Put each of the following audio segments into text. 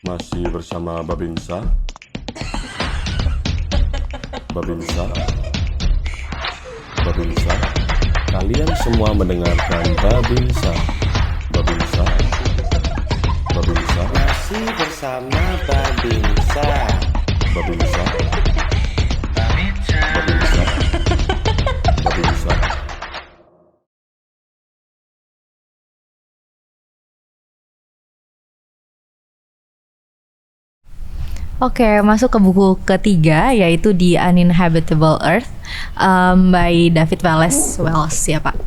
Masih bersama Babinsa. Babinsa. Babinsa. Kalian semua mendengarkan Babinsa. Babinsa. Babinsa. Masih bersama Babinsa. Babinsa. Babinsa. Babinsa. Oke, masuk ke buku ketiga yaitu The Uninhabitable Earth by David Wallace Wells ya Pak.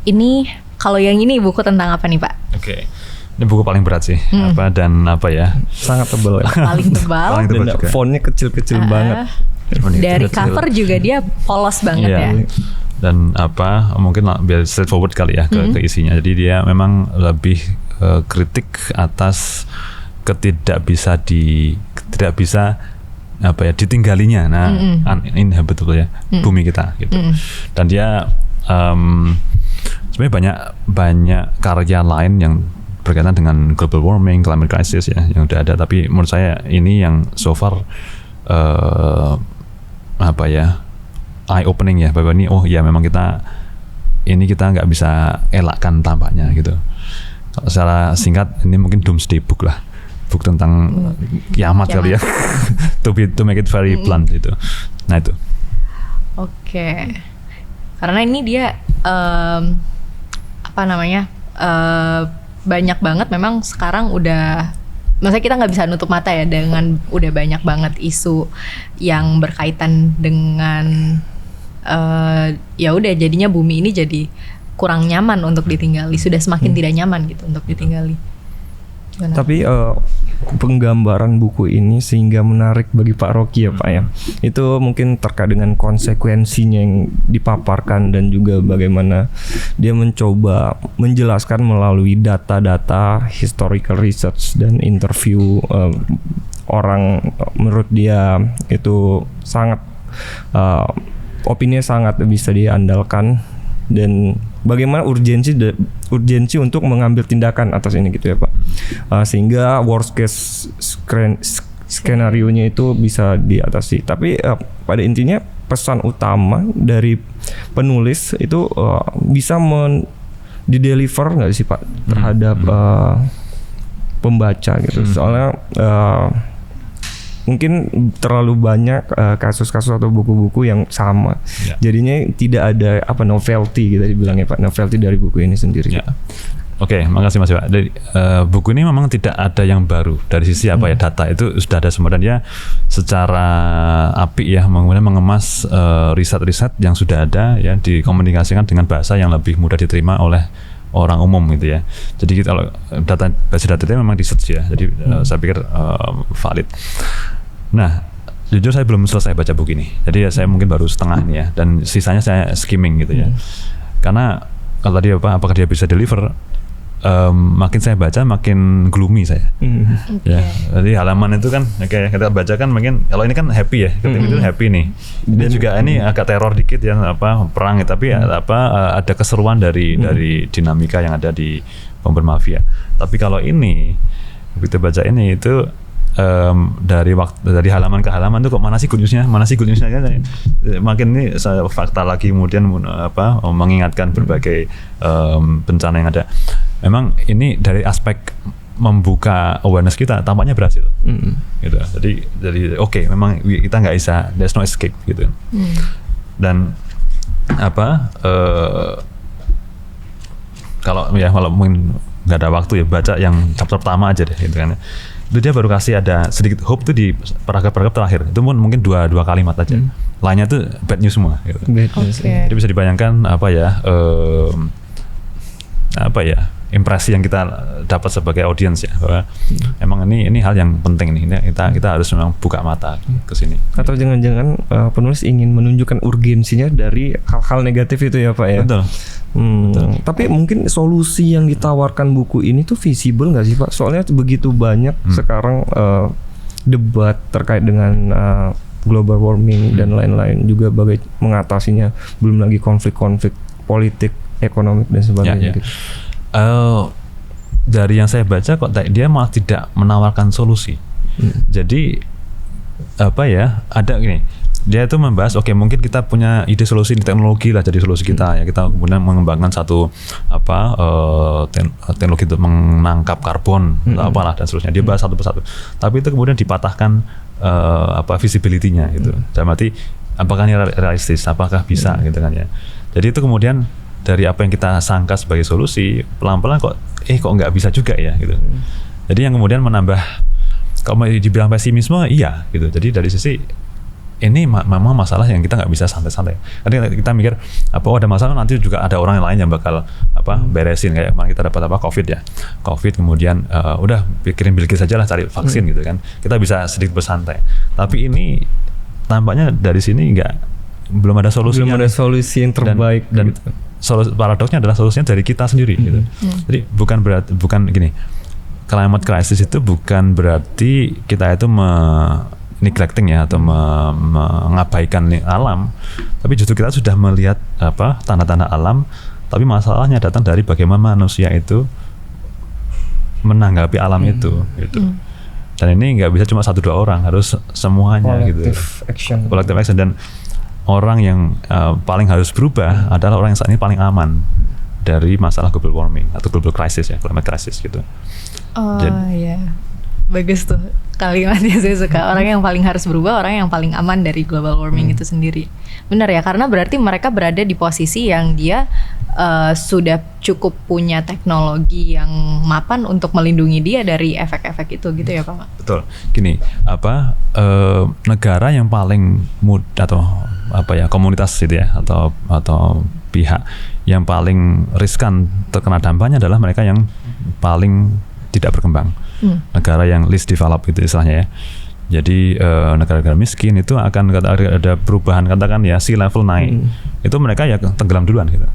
Ini kalau yang ini buku tentang apa nih Pak? Oke. Ini buku paling berat sih. Sangat tebal ya. Paling tebal. Paling tebal Dan juga. fontnya kecil-kecil banget. Dari cover juga dia polos banget Iya. ya. Dan mungkin biar straightforward kali ya ke isinya. Jadi dia memang lebih kritik atas tidak bisa ditinggalinya uninhabitable ya bumi kita gitu. Dan dia sebenarnya banyak karya lain yang berkaitan dengan global warming, climate crisis ya yang udah ada, tapi menurut saya ini yang so far eye opening ya, bahwa ini memang kita nggak bisa elakkan tampaknya gitu. Secara singkat ini mungkin doomsday book lah, book tentang kiamat kali ya. to make it very blunt itu. Nah itu. Oke. Karena ini dia banyak banget memang sekarang udah, maksudnya kita nggak bisa nutup mata ya dengan udah banyak banget isu yang berkaitan dengan ya udah jadinya bumi ini jadi kurang nyaman untuk ditinggali, sudah semakin tidak nyaman gitu untuk ditinggali. Gimana? Tapi penggambaran buku ini sehingga menarik bagi Pak Rocky ya Pak ya. Itu mungkin terkait dengan konsekuensinya yang dipaparkan dan juga bagaimana dia mencoba menjelaskan melalui data-data, historical research dan interview orang. Menurut dia itu sangat opininya sangat bisa diandalkan, dan bagaimana urgensi untuk mengambil tindakan atas ini gitu ya Pak, sehingga worst case skenario-nya itu bisa diatasi. Tapi pada intinya pesan utama dari penulis itu bisa dideliver nggak sih Pak terhadap pembaca gitu. Soalnya mungkin terlalu banyak kasus-kasus atau buku-buku yang sama. Jadinya tidak ada novelty kita dibilangnya Pak, novelty dari buku ini sendiri. Oke, makasih Mas Pak. Dari buku ini memang tidak ada yang baru dari sisi data itu sudah ada semua, dan dia secara apik ya kemudian mengemas riset-riset yang sudah ada ya, dikomunikasikan dengan bahasa yang lebih mudah diterima oleh orang umum gitu ya. Jadi kalau basis data itu memang di search ya. Jadi saya pikir valid. Nah, jujur saya belum selesai baca buku ini. Jadi saya mungkin baru setengah nih ya, dan sisanya saya skimming gitu ya. Karena kalau tadi apakah dia bisa deliver, makin saya baca makin gloomy saya. Ya, jadi halaman itu kan kayak kita baca kan makin, kalau ini kan happy ya, ketika itu happy nih. Dan juga ini agak teror dikit ya, perang ya, tapi ada keseruan dari dinamika yang ada di Bomber Mafia. Tapi kalau ini begitu baca ini itu dari halaman ke halaman tuh kok mana sih good newsnya kan, makin ini fakta lagi kemudian mengingatkan berbagai bencana yang ada. Memang ini dari aspek membuka awareness kita tampaknya berhasil gitu. Jadi oke, memang kita nggak bisa, there's no escape gitu. Dan kalau mungkin nggak ada waktu ya, baca yang chapter pertama aja deh gitu kan. Itu dia baru kasih ada sedikit hope tuh di paragraf terakhir. Itu pun mungkin dua kalimat aja. Lainnya tuh bad news semua gitu. Jadi bisa dibayangkan impresi yang kita dapat sebagai audiens ya, bahwa emang ini hal yang penting nih, kita harus memang buka mata ke sini. Atau jangan-jangan penulis ingin menunjukkan urgensinya dari hal-hal negatif itu ya Pak ya. Betul. Tapi mungkin solusi yang ditawarkan buku ini tuh visible nggak sih Pak? Soalnya begitu banyak sekarang debat terkait dengan global warming dan lain-lain, juga bagaimana mengatasinya, belum lagi konflik-konflik politik, ekonomi dan sebagainya. Gitu. dari yang saya baca kok dia malah tidak menawarkan solusi. Jadi apa ya, ada gini, dia itu membahas oke, mungkin kita punya ide solusi di teknologi lah jadi solusi kita ya, kita kemudian mengembangkan satu teknologi untuk menangkap karbon atau apalah dan seterusnya. Dia bahas satu persatu, tapi itu kemudian dipatahkan visibility-nya gitu. Dalam arti apakah ini realistis, apakah bisa gitu kan ya. Jadi itu kemudian dari apa yang kita sangka sebagai solusi, pelan-pelan kok nggak bisa juga ya gitu. Jadi yang kemudian menambah, kalau dibilang pesimisme iya gitu. Jadi dari sisi ini memang masalah yang kita nggak bisa santai-santai. Karena kita mikir ada masalah nanti juga ada orang lain yang bakal beresin, kayak kemarin kita dapat COVID ya. COVID kemudian udah pikirin Bill Gates aja lah cari vaksin gitu kan. Kita bisa sedikit bersantai. Tapi ini tampaknya dari sini belum ada solusinya. Belum ada solusi yang terbaik dan gitu. Paradoksnya adalah solusinya dari kita sendiri gitu. Jadi bukan gini. Climate crisis itu bukan berarti kita itu neglecting ya atau mengabaikan alam, tapi justru kita sudah melihat tanda-tanda alam, tapi masalahnya datang dari bagaimana manusia itu menanggapi alam itu gitu. Dan ini nggak bisa cuma 1-2 orang, harus semuanya collective action. Dan orang yang paling harus berubah adalah orang yang saat ini paling aman dari masalah global warming atau global crisis ya, climate crisis gitu. Ya, bagus tuh kalimatnya, saya suka. Orang yang paling harus berubah, orang yang paling aman dari global warming itu sendiri. Benar ya, karena berarti mereka berada di posisi yang dia sudah cukup punya teknologi yang mapan untuk melindungi dia dari efek-efek itu gitu ya Pak? Betul. Gini, negara yang paling atau komunitas gitu ya atau pihak yang paling riskan terkena dampaknya adalah mereka yang paling tidak berkembang. Negara yang least developed itu istilahnya ya. Jadi negara-negara miskin itu akan ada perubahan, katakan ya sea level naik. Itu mereka ya tenggelam duluan gitu.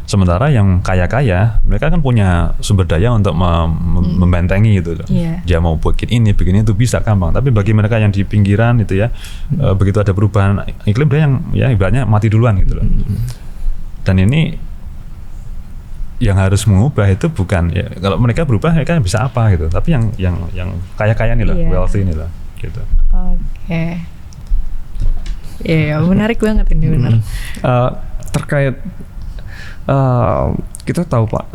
Sementara yang kaya-kaya mereka kan punya sumber daya untuk membentengi gitu. Dia mau bikin itu bisa gampang. Tapi bagi mereka yang di pinggiran itu ya, begitu ada perubahan iklim dia yang ya ibaratnya mati duluan gitu loh. Dan ini yang harus mengubah itu bukan ya, kalau mereka berubah mereka bisa apa gitu, tapi yang kaya-kaya nih loh, wealthy ini loh gitu. Oke. Ya, menarik banget ini benar. Terkait kita tahu Pak,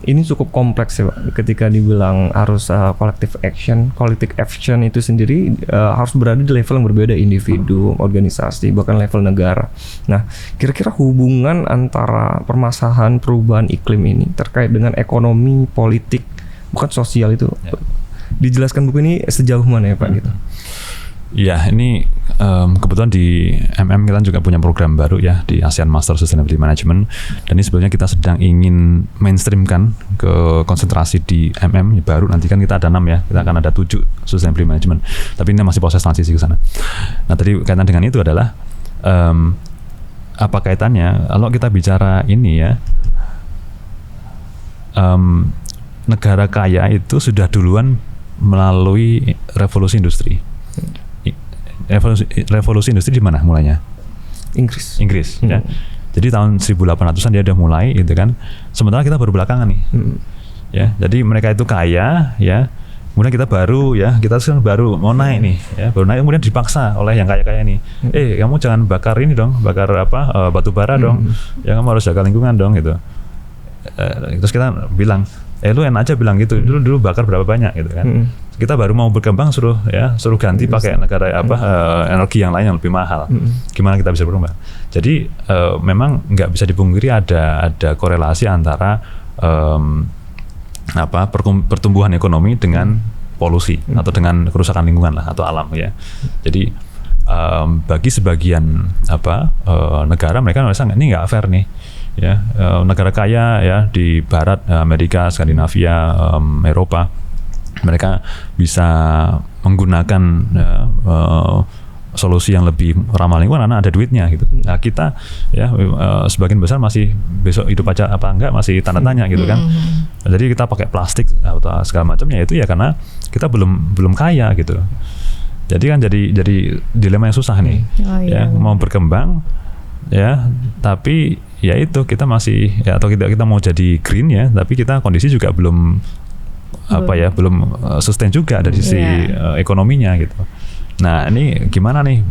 ini cukup kompleks ya Pak. Ketika dibilang harus collective action itu sendiri harus berada di level yang berbeda, individu, organisasi, bahkan level negara. Nah, kira-kira hubungan antara permasalahan perubahan iklim ini terkait dengan ekonomi, politik, bukan sosial itu, dijelaskan buku ini sejauh mana ya Pak gitu? Ya, ini kebetulan di kita juga punya program baru ya di ASEAN Master Sustainability Management, dan ini sebenarnya kita sedang ingin mainstreamkan ke konsentrasi di baru. Nanti kan kita ada 6 ya, kita akan ada 7 Sustainability Management, tapi ini masih proses transisi ke sana. Nah, tadi kaitan dengan itu adalah apa kaitannya kalau kita bicara ini ya, negara kaya itu sudah duluan melalui revolusi industri. Revolusi industri di mana mulainya? Inggris ya. Jadi tahun 1800-an dia udah mulai gitu kan. Sementara kita baru belakangan nih. Ya, jadi mereka itu kaya ya. Kemudian kita baru ya, kita sekarang baru mau naik nih ya, baru naik kemudian dipaksa oleh yang kaya-kaya nih. Kamu jangan bakar ini dong, bakar batu bara dong. Ya kamu harus jaga lingkungan dong gitu. Terus kita bilang, lu enak aja bilang gitu. Dulu bakar berapa banyak gitu kan. Kita baru mau berkembang suruh ganti pakai negara energi yang lain yang lebih mahal. Gimana kita bisa berkembang? Jadi memang nggak bisa dipungkiri ada korelasi antara pertumbuhan ekonomi dengan polusi atau dengan kerusakan lingkungan lah atau alam ya. Jadi bagi sebagian negara mereka merasa ini nggak fair nih ya, negara kaya ya di Barat, Amerika, Skandinavia, Eropa, mereka bisa menggunakan solusi yang lebih ramah lingkungan karena ada duitnya gitu. Nah kita ya sebagian besar masih besok hidup aja apa enggak masih tanda tanya gitu kan. Jadi kita pakai plastik atau segala macamnya itu ya karena kita belum kaya gitu. Jadi kan jadi dilema yang susah nih. Ya mau berkembang ya, tapi ya itu kita masih ya, atau kita mau jadi green ya, tapi kita kondisi juga belum sustain juga dari sisi ekonominya gitu. Nah ini gimana nih,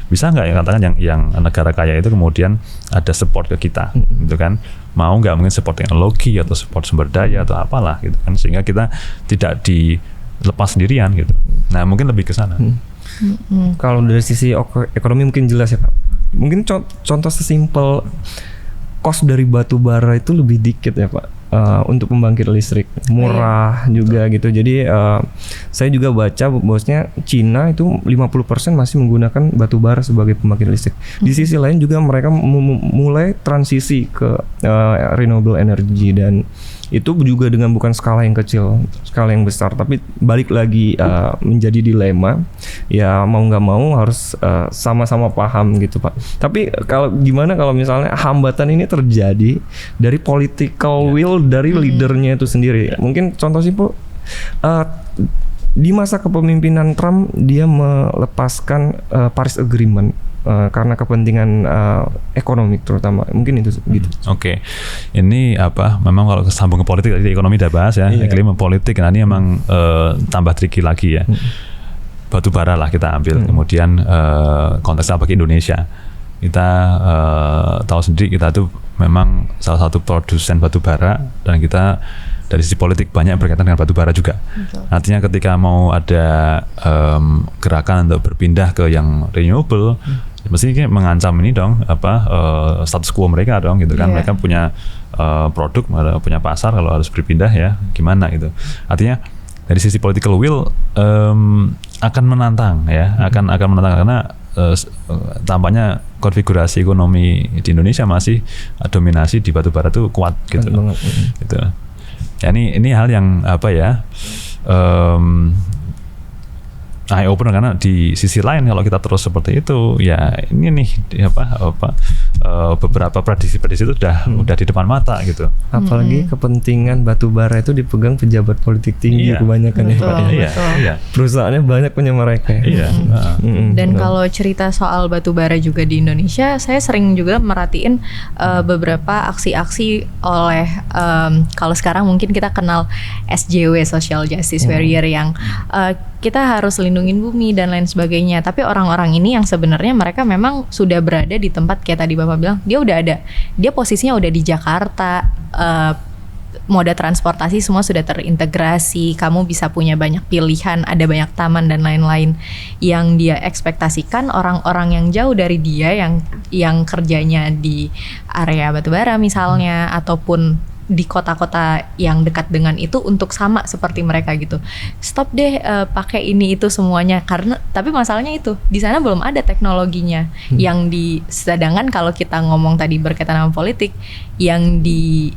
bisa nggak ya katakan yang negara kaya itu kemudian ada support ke kita gitu kan, mau nggak mungkin support teknologi atau support sumber daya atau apalah gitu kan, sehingga kita tidak dilepas sendirian gitu. Nah mungkin lebih ke sana. Kalau dari sisi ekonomi mungkin jelas ya Pak. Mungkin contoh sesimpel cost dari batu bara itu lebih dikit ya Pak, untuk pembangkit listrik, murah juga gitu. Jadi saya juga baca bahwasanya Cina itu 50% masih menggunakan batu bara sebagai pembangkit listrik. Di sisi lain juga mereka mulai transisi ke renewable energy, dan itu juga dengan bukan skala yang kecil, skala yang besar, tapi balik lagi menjadi dilema ya, mau nggak mau harus sama-sama paham gitu Pak. Tapi gimana kalau misalnya hambatan ini terjadi dari political will dari leadernya itu sendiri. Mungkin contoh simpel, di masa kepemimpinan Trump dia melepaskan Paris Agreement karena kepentingan ekonomi terutama, mungkin itu gitu. Oke. Ini memang kalau sambung ke politik, tadi ekonomi udah bahas ya, iklim politik, nah ini emang tambah tricky lagi ya. Batu bara lah kita ambil, kemudian konteksnya bagi Indonesia, kita tahu sendiri kita tuh memang salah satu produsen batu bara, dan kita dari sisi politik banyak berkaitan dengan batu bara juga. Betul. Artinya ketika mau ada gerakan untuk berpindah ke yang renewable, mesti mengancam ini dong, status quo mereka dong gitu kan. Mereka punya produk, punya pasar, kalau harus berpindah ya gimana gitu. Artinya dari sisi political will akan menantang ya, akan menantang karena tampaknya konfigurasi ekonomi di Indonesia masih dominasi di batu bara tuh kuat gitu. Gitu. Ya ini hal yang eye opener, karena di sisi lain kalau kita terus seperti itu ya ini nih beberapa prediksi itu udah di depan mata gitu. Apalagi kepentingan batu bara itu dipegang pejabat politik tinggi kebanyakan ya Pak. Iya. Perusahaannya banyak punya mereka. Iya. Dan kalau cerita soal batu bara juga di Indonesia, saya sering juga merhatiin beberapa aksi-aksi oleh kalau sekarang mungkin kita kenal SJW, Social Justice Warrior, yang kita harus lindungin bumi dan lain sebagainya. Tapi orang-orang ini yang sebenarnya mereka memang sudah berada di tempat kayak tadi Bapak bilang, dia posisinya udah di Jakarta, moda transportasi semua sudah terintegrasi, kamu bisa punya banyak pilihan, ada banyak taman dan lain-lain. Yang dia ekspektasikan orang-orang yang jauh dari dia, yang kerjanya di area batubara misalnya, ataupun di kota-kota yang dekat dengan itu untuk sama seperti mereka gitu. Stop deh pakai ini itu semuanya, karena tapi masalahnya itu di sana belum ada teknologinya. Sedangkan kalau kita ngomong tadi berkaitan sama politik, yang di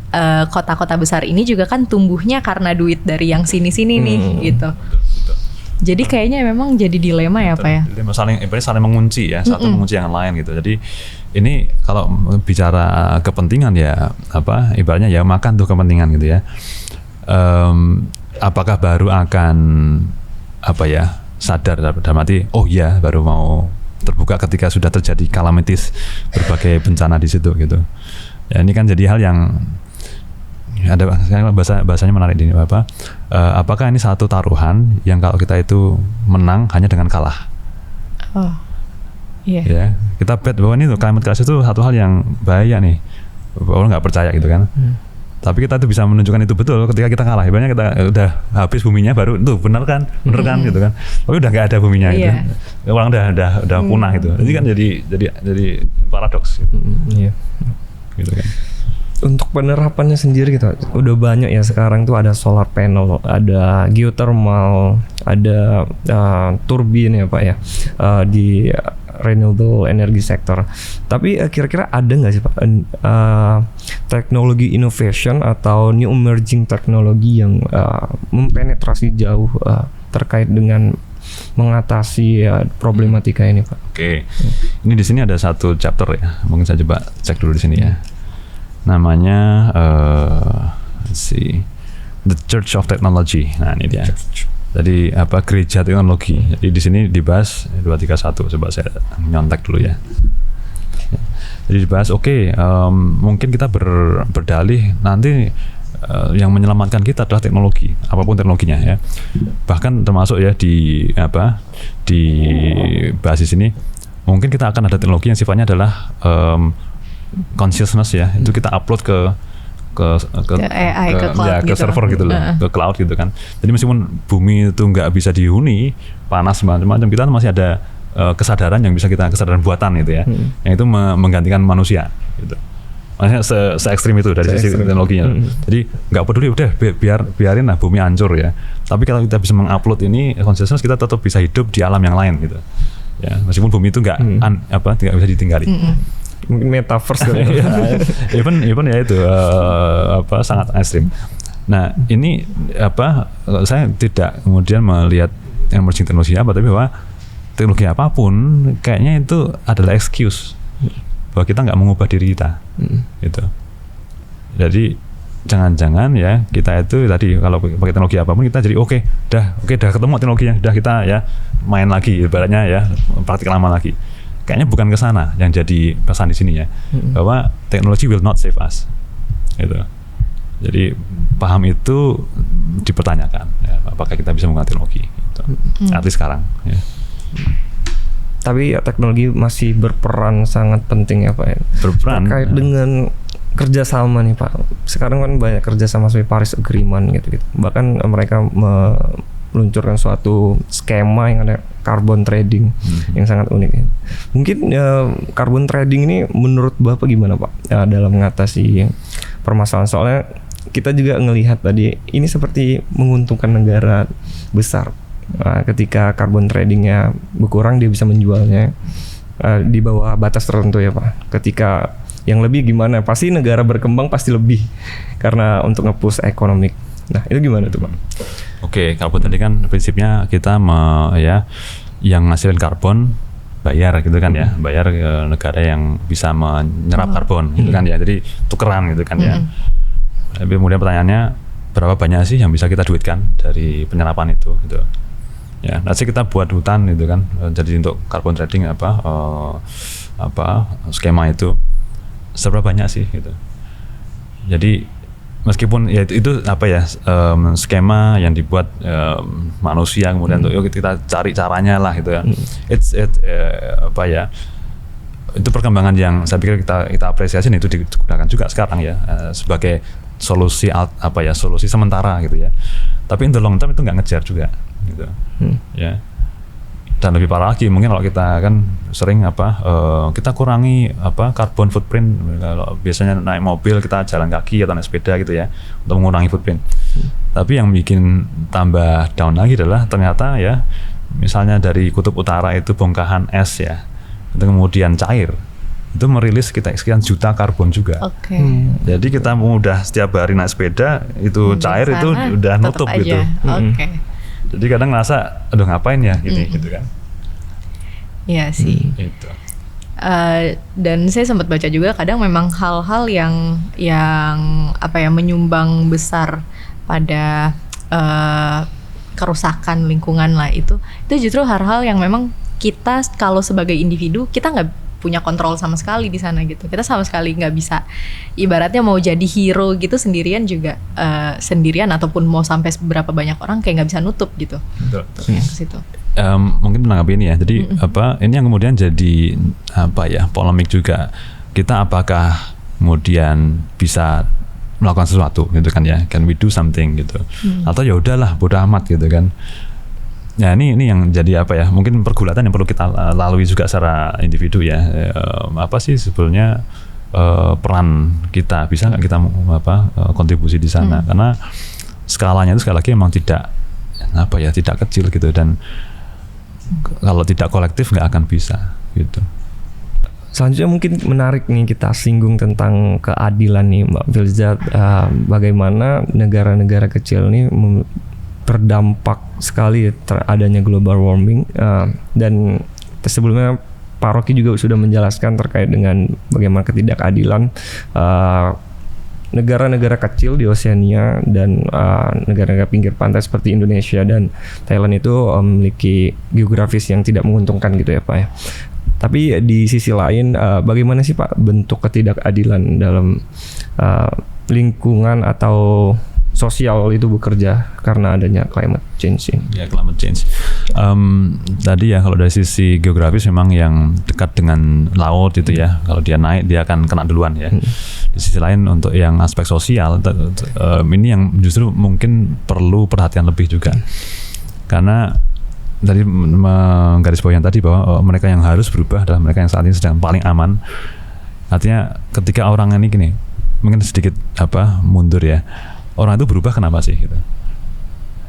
kota-kota besar ini juga kan tumbuhnya karena duit dari yang sini-sini nih gitu. Jadi kayaknya memang jadi dilema ya Pak ya. Saling mengunci ya, satu mengunci yang lain gitu. Jadi ini kalau bicara kepentingan ya ibaratnya ya makan tuh kepentingan gitu ya. Apakah baru akan sadar dalam arti baru mau terbuka ketika sudah terjadi kalamitis berbagai bencana di situ gitu. Ya ini kan jadi hal yang ada bahasanya menarik ini apakah ini satu taruhan yang kalau kita itu menang hanya dengan kalah. Ya, kita bet bahwa ini tuh climate crisis itu satu hal yang bahaya nih. Orang nggak percaya gitu kan. Tapi kita tuh bisa menunjukkan itu betul ketika kita kalah. Ibaratnya kita udah habis buminya baru tuh bener kan gitu kan. Tapi udah nggak ada buminya gitu. Orang udah punah gitu. Jadi kan jadi paradoks gitu. Gitu kan. Untuk penerapannya sendiri gitu, udah banyak ya sekarang tuh, ada solar panel, ada geothermal, ada turbin ya Pak ya, di renewable energy sector. Tapi kira-kira ada nggak sih Pak teknologi innovation atau new emerging teknologi yang mempenetrasi jauh terkait dengan mengatasi problematika ini Pak? Oke. Ini di sini ada satu chapter ya, mungkin saya coba cek dulu di sini ya. Namanya The Church of Technology. Nah ini dia. Jadi gereja teknologi. Jadi di sini dibahas 231. Coba saya nyontek dulu ya. Jadi dibahas, mungkin kita berdalih nanti yang menyelamatkan kita adalah teknologi, apapun teknologinya ya. Bahkan termasuk ya di basis ini mungkin kita akan ada teknologi yang sifatnya adalah consciousness ya. Itu kita upload ke AI, ke cloud ke gitu. server gitu loh, ke cloud gitu kan. Jadi meskipun bumi itu nggak bisa dihuni, panas macam-macam, kita masih ada kesadaran yang bisa kesadaran buatan gitu ya, yang itu menggantikan manusia gitu. Makanya se ekstrim itu dari sisi teknologinya. Jadi nggak peduli, udah biarin lah bumi hancur ya. Tapi kalau kita bisa mengupload ini consciousness, kita tetap bisa hidup di alam yang lain gitu. Ya, meskipun bumi itu nggak tidak bisa ditinggali. Mungkin metaverse kan. even ya itu sangat ekstrim. Nah, ini saya tidak kemudian melihat emerging teknologi tapi bahwa teknologi apapun kayaknya itu adalah excuse bahwa kita nggak mengubah diri kita, gitu. Jadi jangan-jangan ya kita itu tadi kalau pakai teknologi apapun kita jadi oke, dah ketemu teknologinya, dah kita ya main lagi ibaratnya ya, praktik lama lagi. Kayaknya bukan ke sana yang jadi pesan di sini ya, bahwa teknologi will not save us, gitu. Jadi paham itu dipertanyakan, ya, apakah kita bisa menggunakan teknologi, gitu. At least sekarang. Ya. Tapi ya, teknologi masih berperan sangat penting ya Pak ya. Berperan terkait dengan kerjasama nih Pak. Sekarang kan banyak kerjasama seperti Paris Agreement gitu. Bahkan mereka meluncurkan suatu skema yang ada carbon trading yang sangat unik ya. Mungkin carbon trading ini menurut Bapak gimana Pak dalam mengatasi permasalahan, soalnya kita juga ngelihat tadi ini seperti menguntungkan negara besar. Ketika carbon tradingnya berkurang, dia bisa menjualnya di bawah batas tertentu ya Pak. Ketika yang lebih gimana? Pasti negara berkembang pasti lebih karena untuk nge-push ekonomi. Nah itu gimana tuh Pak? Oke, carbon tadi kan prinsipnya kita yang ngasilin karbon bayar gitu kan ya, bayar ke negara yang bisa menyerap karbon gitu kan ya. Jadi tukeran gitu kan ya. Tapi kemudian pertanyaannya berapa banyak sih yang bisa kita duitkan dari penyerapan itu gitu. Ya, nanti kita buat hutan gitu kan, jadi untuk carbon trading skema itu seberapa banyak sih gitu. Jadi meskipun ya itu skema yang dibuat manusia kemudian untuk yuk kita cari caranya lah gitu ya. Itu perkembangan yang saya pikir kita apresiasi, itu digunakan juga sekarang ya sebagai solusi solusi sementara gitu ya. Tapi in the long term itu nggak ngejar juga gitu. Ya. Dan lebih parah lagi mungkin kalau kita kan sering kita kurangi carbon footprint. Kalau biasanya naik mobil kita jalan kaki atau naik sepeda gitu ya untuk mengurangi footprint. Tapi yang bikin tambah down lagi adalah ternyata ya misalnya dari kutub utara itu bongkahan es ya, itu kemudian cair, itu merilis kita sekian juta karbon juga. Jadi kita udah setiap hari naik sepeda itu cair itu udah nutup gitu. Jadi kadang ngerasa aduh ngapain ya gitu kan. Iya sih. Itu. Dan saya sempat baca juga kadang memang hal-hal yang menyumbang besar pada kerusakan lingkungan lah, itu justru hal-hal yang memang kita kalau sebagai individu kita nggak punya kontrol sama sekali di sana gitu. Kita sama sekali nggak bisa, ibaratnya mau jadi hero gitu sendirian juga sendirian ataupun mau sampai berapa banyak orang kayak nggak bisa nutup gitu. Betul. Ke situ. Mungkin menanggapi ini ya. Jadi ini yang kemudian jadi polemik juga. Kita apakah kemudian bisa melakukan sesuatu gitu kan ya? Can we do something gitu? Atau ya udahlah bodo amat gitu kan? Ya ini yang jadi mungkin pergulatan yang perlu kita lalui juga secara individu ya. Apa sih sebetulnya peran kita, bisa nggak kita kontribusi di sana? Karena skalanya itu sekali lagi memang tidak kecil gitu, dan kalau tidak kolektif nggak akan bisa gitu. Selanjutnya mungkin menarik nih kita singgung tentang keadilan nih Mbak Filza, bagaimana negara-negara kecil nih terdampak sekali adanya global warming, dan sebelumnya Pak Rocky juga sudah menjelaskan terkait dengan bagaimana ketidakadilan negara-negara kecil di Oceania dan negara-negara pinggir pantai seperti Indonesia dan Thailand itu memiliki geografis yang tidak menguntungkan gitu ya Pak ya. Tapi di sisi lain, bagaimana sih Pak bentuk ketidakadilan dalam lingkungan atau sosial itu bekerja karena adanya climate change ini? Ya, climate change. Tadi ya kalau dari sisi geografis memang yang dekat dengan laut itu ya, kalau dia naik dia akan kena duluan ya. Di sisi lain untuk yang aspek sosial, ini yang justru mungkin perlu perhatian lebih juga. Karena tadi menggarisbawahi yang tadi bahwa mereka yang harus berubah adalah mereka yang saat ini sedang paling aman. Artinya ketika orang ini gini, mungkin sedikit mundur ya. Orang itu berubah kenapa sih gitu?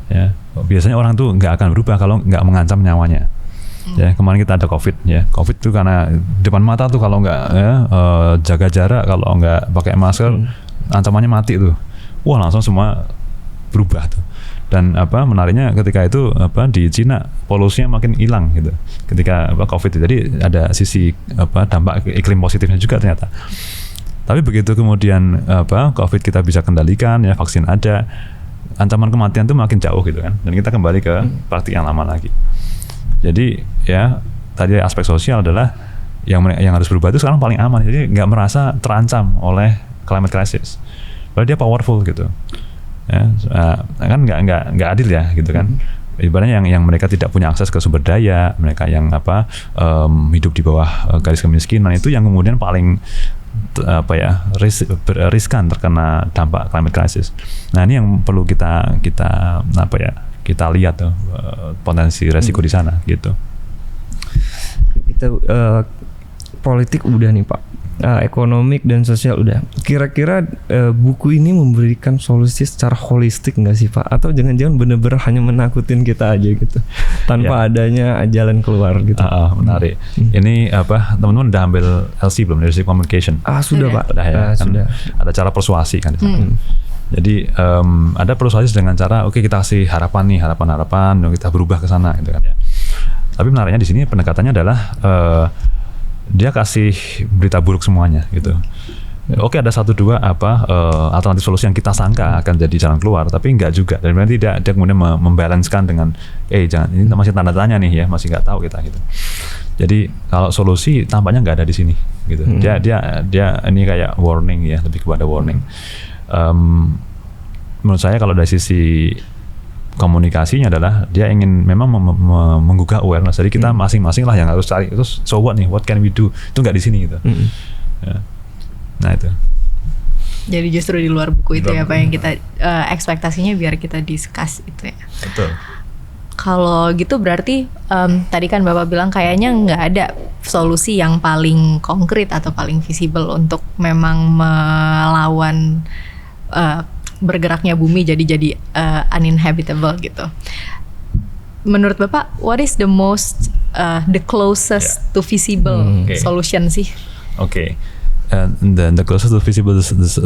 Ya, biasanya orang tuh nggak akan berubah kalau nggak mengancam nyawanya. Ya, kemarin kita ada COVID ya. COVID itu karena depan mata tuh kalau nggak jaga jarak, kalau nggak pakai masker, ancamannya mati tuh. Wah, langsung semua berubah tuh. Dan menariknya ketika itu di Cina polusinya makin hilang gitu. Ketika COVID itu, jadi ada sisi dampak iklim positifnya juga ternyata. Tapi begitu kemudian COVID kita bisa kendalikan ya, vaksin ada, ancaman kematian itu makin jauh gitu kan, dan kita kembali ke praktik yang lama lagi. Jadi ya tadi aspek sosial adalah yang harus berubah itu sekarang paling aman, jadi nggak merasa terancam oleh climate crisis, padahal dia powerful gitu. Ya, kan nggak adil ya gitu kan. Ibaratnya yang mereka tidak punya akses ke sumber daya, mereka yang hidup di bawah garis kemiskinan itu yang kemudian paling riskan terkena dampak climate crisis. Nah, ini yang perlu kita lihat tuh potensi resiko di sana gitu. Kita politik udah nih Pak, ekonomik dan sosial udah. Kira-kira buku ini memberikan solusi secara holistik nggak sih Pak? Atau jangan-jangan benar-benar hanya menakutin kita aja gitu, tanpa adanya jalan keluar gitu? Menarik. Ini teman-teman udah ambil LC belum, leadership communication? Sudah Pak. Sudah ya. Kan Sudah. Ada cara persuasi kan di sana. Jadi ada persuasi dengan cara kita kasih harapan nih, harapan kita berubah ke sana gitu kan ya. Tapi menariknya di sini pendekatannya adalah dia kasih berita buruk semuanya gitu. Oke, ada 1-2 alternatif solusi yang kita sangka akan jadi jalan keluar, tapi enggak juga. Dan berarti dia kemudian membalancekan dengan jangan, ini masih tanda tanya nih ya, masih nggak tahu kita gitu. Jadi kalau solusi tampaknya nggak ada di sini gitu. Dia ini kayak warning ya, lebih kepada warning. Menurut saya kalau dari sisi komunikasinya adalah dia ingin memang menggugah awareness. Jadi kita masing-masing lah yang harus cari terus so what nih, what can we do, itu nggak di sini gitu. Ya. Nah itu. Jadi justru di luar buku itu ya Pak yang kita ekspektasinya biar kita discuss itu ya. Betul. Kalau gitu berarti tadi kan Bapak bilang kayaknya nggak ada solusi yang paling konkret atau paling visible untuk memang melawan bergeraknya bumi jadi uninhabitable gitu. Menurut Bapak, what is the most the closest to visible solution sih? Okay. And then the closest to visible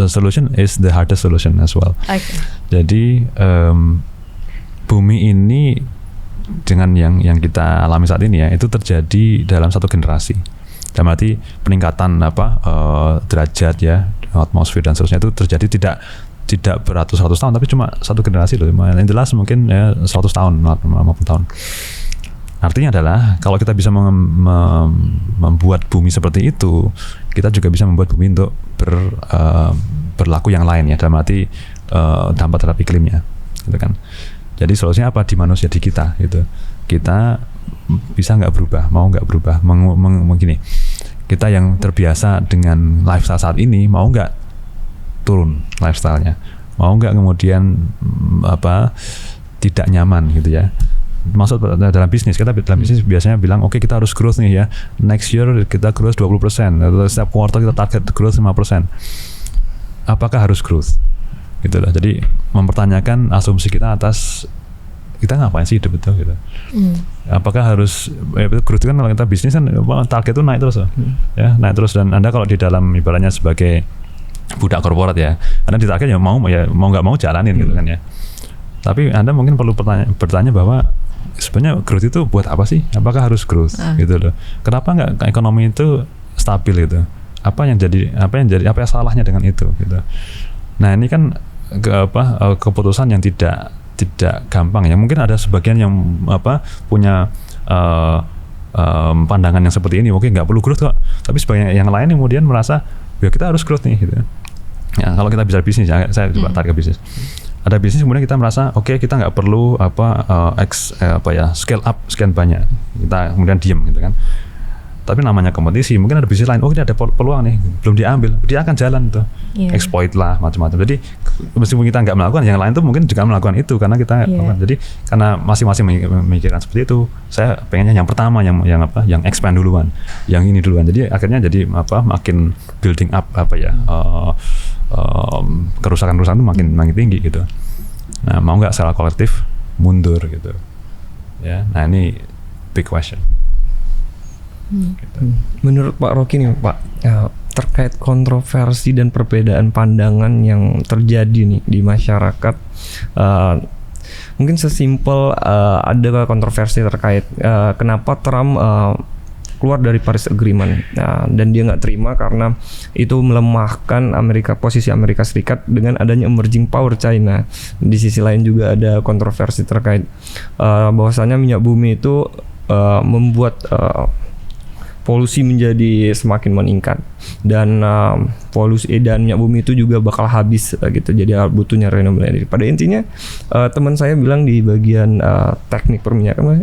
solution is the hardest solution as well. Okay. Jadi bumi ini dengan yang kita alami saat ini ya, itu terjadi dalam satu generasi. Dalam arti peningkatan derajat ya, atmosfer dan seterusnya itu terjadi tidak beratus-ratus tahun, tapi cuma satu generasi loh. Yang jelas mungkin ya 100 tahun, 50 tahun. Artinya adalah kalau kita bisa membuat bumi seperti itu, kita juga bisa membuat bumi untuk berlaku yang lain ya, dalam arti dampak terhadap iklimnya, gitu kan. Jadi solusinya apa di manusia, di kita gitu. Kita bisa nggak berubah, mau nggak berubah, gini. Kita yang terbiasa dengan lifestyle saat ini, mau nggak turun lifestyle-nya, mau nggak kemudian tidak nyaman gitu ya. Masuk dalam bisnis, kita dalam bisnis biasanya bilang oke, kita harus growth nih ya, next year kita growth 20%, atau setiap quarter kita target growth 5%. Apakah harus growth? Gitu lah. Jadi mempertanyakan asumsi kita atas kita ngapain sih hidup itu gitu. Apakah harus growth kan, kalau kita bisnis kan target itu naik terus ya, naik terus. Dan Anda kalau di dalam ibaratnya sebagai budak korporat ya, Anda ditarget ya mau nggak mau jalanin gitu kan ya. Tapi Anda mungkin perlu bertanya bahwa sebenarnya growth itu buat apa sih? Apakah harus growth gitu loh? Kenapa nggak ekonomi itu stabil gitu? Apa yang salahnya dengan itu gitu? Nah, ini kan keputusan yang tidak gampang ya. Mungkin ada sebagian yang punya pandangan yang seperti ini, oke nggak perlu growth kok. Tapi sebagian yang lain kemudian merasa ya kita harus growth nih gitu. Ya, kalau kita bicara bisnis, saya coba tarik ke bisnis. Ada bisnis kemudian kita merasa oke, kita nggak perlu scale up sekian banyak, kita kemudian diem gitu kan. Tapi namanya kompetisi, mungkin ada bisnis lain, oh ini ada peluang nih, belum diambil, dia akan jalan tuh, exploit lah macam-macam. Jadi meskipun kita nggak melakukan, yang lain tuh mungkin juga melakukan itu karena kita, jadi karena masing-masing memikirkan seperti itu, saya pengennya yang pertama, yang expand duluan, yang ini duluan. Jadi akhirnya jadi makin building up kerusakan itu makin tinggi gitu. Nah mau nggak secara kolektif mundur gitu, ya. Nah ini big question. Menurut Pak Rocky nih Pak, terkait kontroversi dan perbedaan pandangan yang terjadi nih di masyarakat, mungkin sesimpel ada kontroversi terkait kenapa Trump keluar dari Paris Agreement, dan dia nggak terima karena itu melemahkan posisi Amerika Serikat dengan adanya emerging power China. Di sisi lain juga ada kontroversi terkait bahwasanya minyak bumi itu membuat polusi menjadi semakin meningkat, dan polusi dan minyak bumi itu juga bakal habis gitu, jadi butuhnya renewable energy. Pada intinya teman saya bilang di bagian teknik perminyakan,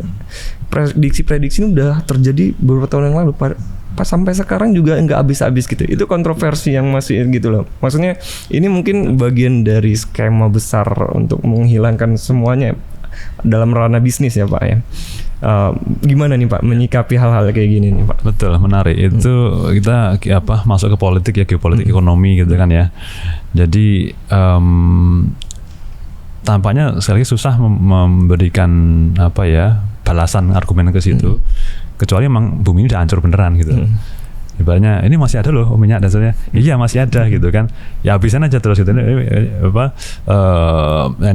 prediksi ini udah terjadi beberapa tahun yang lalu, pas sampai sekarang juga nggak habis-habis gitu. Itu kontroversi yang masih gitu loh. Maksudnya ini mungkin bagian dari skema besar untuk menghilangkan semuanya dalam ranah bisnis ya Pak ya. Gimana nih Pak menyikapi hal-hal kayak gini nih Pak? Betul, menarik. Itu kita masuk ke politik ya, geopolitik ekonomi gitu kan ya. Jadi tampaknya sekali lagi susah memberikan balasan argumen ke situ, kecuali memang bumi ini udah hancur beneran gitu. Ibaratnya ini masih ada loh minyak dan sebagainya. Iya masih ada gitu kan. Ya habisan aja terus gitu. Nah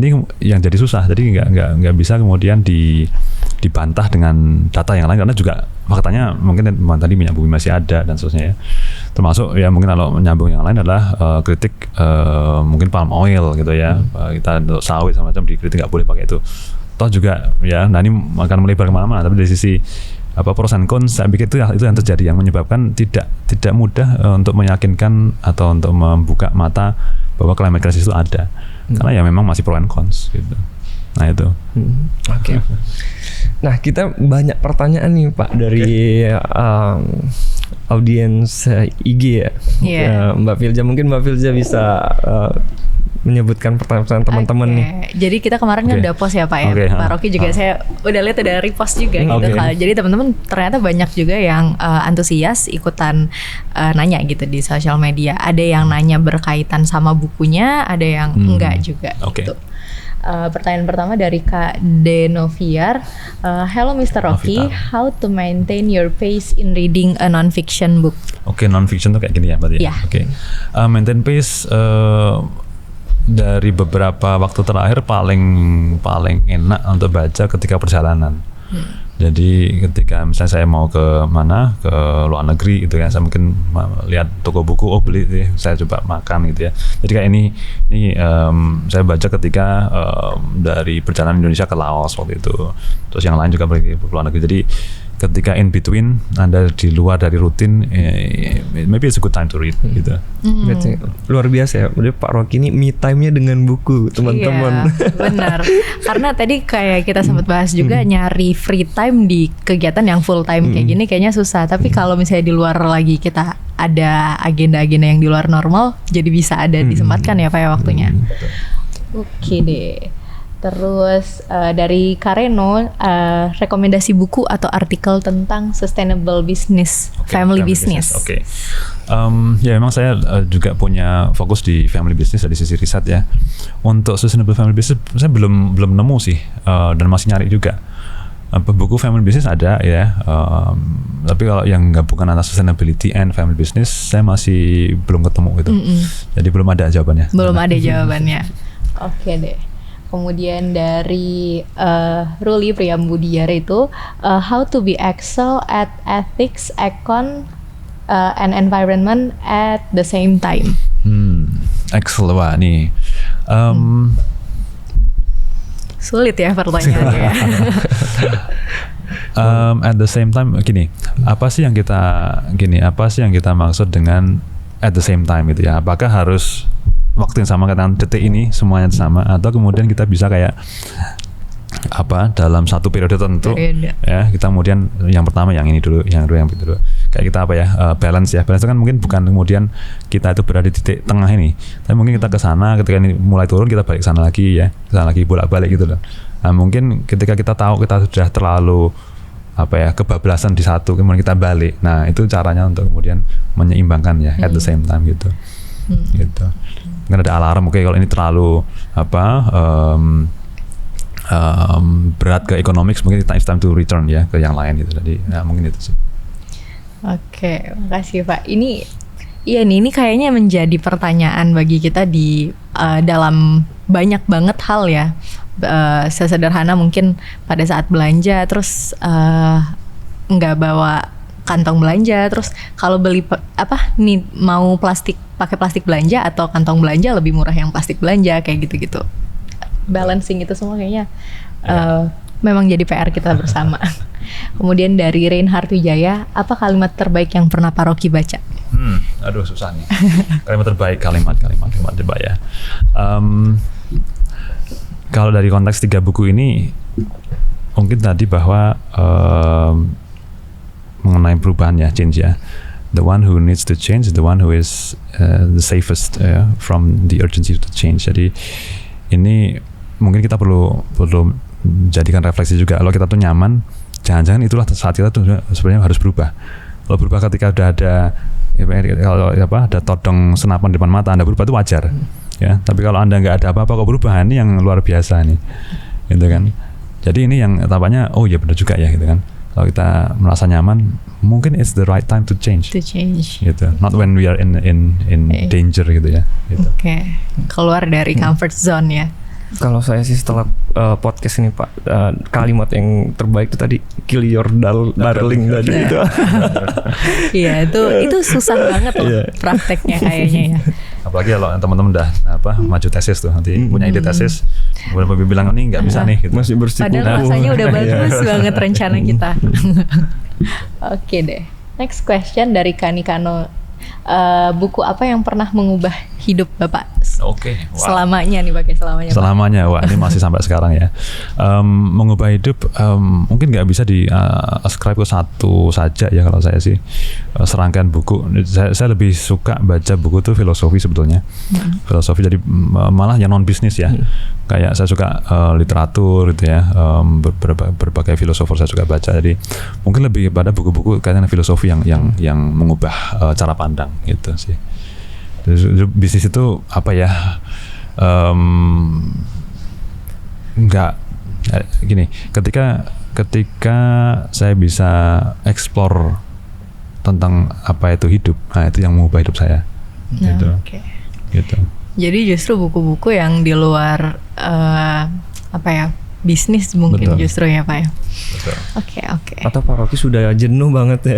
ini yang jadi susah. Jadi nggak bisa kemudian dibantah dengan data yang lain, karena juga faktanya mungkin tadi minyak bumi masih ada dan seterusnya ya. Termasuk ya mungkin kalau menyambung yang lain adalah kritik mungkin palm oil gitu ya. Kita untuk sawit sama macam dikritik nggak boleh pakai itu. Toh juga ya, nah ini akan melebar kemana-mana. Tapi dari sisi pros and cons, saya pikir itu yang terjadi, yang menyebabkan tidak mudah untuk meyakinkan atau untuk membuka mata bahwa climate crisis itu ada, karena ya memang masih pro and cons gitu. Nah itu. Oke. Nah kita banyak pertanyaan nih Pak dari audiens IG ya. Mbak Filja, mungkin Mbak Filja bisa menyebutkan pertanyaan teman-teman nih. Jadi kita kemarin kan udah post ya Pak ya. Pak Rocky juga saya udah lihat udah repost juga gitu. Jadi teman-teman ternyata banyak juga yang antusias ikutan nanya gitu di sosial media. Ada yang nanya berkaitan sama bukunya, ada yang enggak juga gitu. Pertanyaan pertama dari Kak Denoviar. Hello Mr. Rocky, how to maintain your pace in reading a non-fiction book? Non-fiction tuh kayak gini ya berarti ya? Maintain pace dari beberapa waktu terakhir paling enak untuk baca ketika perjalanan. Jadi ketika misalnya saya mau ke luar negeri gitu kan, saya mungkin lihat toko buku, beli deh, saya coba makan gitu ya. Jadi kayak ini saya baca ketika dari perjalanan Indonesia ke Laos waktu itu. Terus yang lain juga pergi ke luar negeri. Jadi ketika in between Anda di luar dari rutin, maybe it's a good time to read gitu. Berarti luar biasa ya. Udah Pak Rocky ini me time-nya dengan buku, teman-teman. Iya, benar. Karena tadi kayak kita sempat bahas juga nyari free time di kegiatan yang full time kayak gini kayaknya susah. Tapi kalau misalnya di luar lagi kita ada agenda-agenda yang di luar normal, jadi bisa ada disempatkan ya Pak ya waktunya. Oke deh. Terus dari Kareno, rekomendasi buku atau artikel tentang sustainable business, family business. Ya memang saya juga punya fokus di family business dari sisi riset ya. Untuk sustainable family business saya belum nemu sih, dan masih nyari juga. Buku family business ada ya, tapi kalau yang gabungan antara sustainability and family business saya masih belum ketemu gitu. Jadi belum ada jawabannya. Belum ada jawabannya. Oke deh. Kemudian dari Ruli Priyambudiar itu how to be excel at ethics, econ, and environment at the same time. Excel wah nih. Sulit ya pertanyaannya. At the same time gini, apa sih yang kita maksud dengan at the same time gitu ya? Apakah harus waktu yang sama katakan detik ini semuanya sama, atau kemudian kita bisa kayak dalam satu periode tertentu ya, kita kemudian yang pertama yang ini dulu, yang itu dulu, kayak kita balance ya. Balance itu kan mungkin bukan kemudian kita itu berada di titik tengah ini, tapi mungkin kita ke sana, ketika ini mulai turun kita balik ke sana lagi ya, ke sana lagi, bolak-balik gitu loh. Nah, mungkin ketika kita tahu kita sudah terlalu kebablasan di satu, kemudian kita balik. Nah, itu caranya untuk kemudian menyeimbangkan ya at the same time gitu. Gitu. Mungkin ada alarm, oke kalau ini terlalu berat ke economics, mungkin it's time to return ya ke yang lain gitu. Jadi ya mungkin itu sih. Oke, makasih Pak. Ini kayaknya menjadi pertanyaan bagi kita di dalam banyak banget hal ya. Sesederhana mungkin pada saat belanja terus nggak bawa kantong belanja, terus kalau beli mau pakai plastik belanja atau kantong belanja, lebih murah yang plastik belanja, kayak gitu-gitu. Balancing itu semua kayaknya memang jadi PR kita bersama. Kemudian dari Reinhard Wijaya, apa kalimat terbaik yang pernah Pak Rocky baca? Aduh susah nih. Kalimat terbaik, kalimat terbaik ya. Kalau dari konteks 3 buku ini, mungkin tadi bahwa mengenai perubahan ya, change ya. The one who needs to change, the one who is the safest from the urgency to change. Jadi ini mungkin kita perlu jadikan refleksi juga. Kalau kita tuh nyaman, jangan-jangan itulah saat kita tuh sebenarnya harus berubah. Kalau berubah ketika udah ada ada todong senapan di depan mata, Anda berubah itu wajar. Ya, tapi kalau Anda nggak ada apa-apa kok berubah, ini yang luar biasa nih, gitu kan. Jadi ini yang tampaknya, oh ya benar juga ya, gitu kan. Kalau kita merasa nyaman, mungkin it's the right time to change. Gitu. Not when we are in danger gitu ya. Gitu. Oke. Keluar dari comfort zone ya. Kalau saya sih setelah podcast ini Pak, kalimat yang terbaik itu tadi, kill your darling tadi itu. Iya, itu susah banget loh prakteknya kayaknya ya. Apalagi kalau teman-teman udah maju tesis tuh, nanti punya ide tesis, kemudian bilang ini nggak bisa nih gitu. Masih bersikuku. Padahal rasanya udah bagus banget rencana kita. Oke deh. Next question dari Kanikano. Buku apa yang pernah mengubah hidup Bapak? Oke, wow. Selamanya nih pakai selamanya. Selamanya, wah ini masih sampai sekarang ya. Mengubah hidup mungkin nggak bisa di ascribe ke satu saja ya, kalau saya sih serangkaian buku. Saya lebih suka baca buku tuh filosofi sebetulnya. Filosofi, jadi malah yang non bisnis ya. Kayak saya suka literatur gitu ya, berbagai filosofer saya suka baca. Jadi mungkin lebih pada buku-buku kayaknya filosofi yang mengubah cara pandang gitu sih. Bisnis itu apa ya, nggak gini, ketika saya bisa explore tentang apa itu hidup, nah itu yang mengubah hidup saya. Gitu. Okay. Gitu. Jadi justru buku-buku yang di luar bisnis mungkin. Betul. Justru ya Pak ya. Betul. Oke. Atau Pak Rocky sudah jenuh banget ya.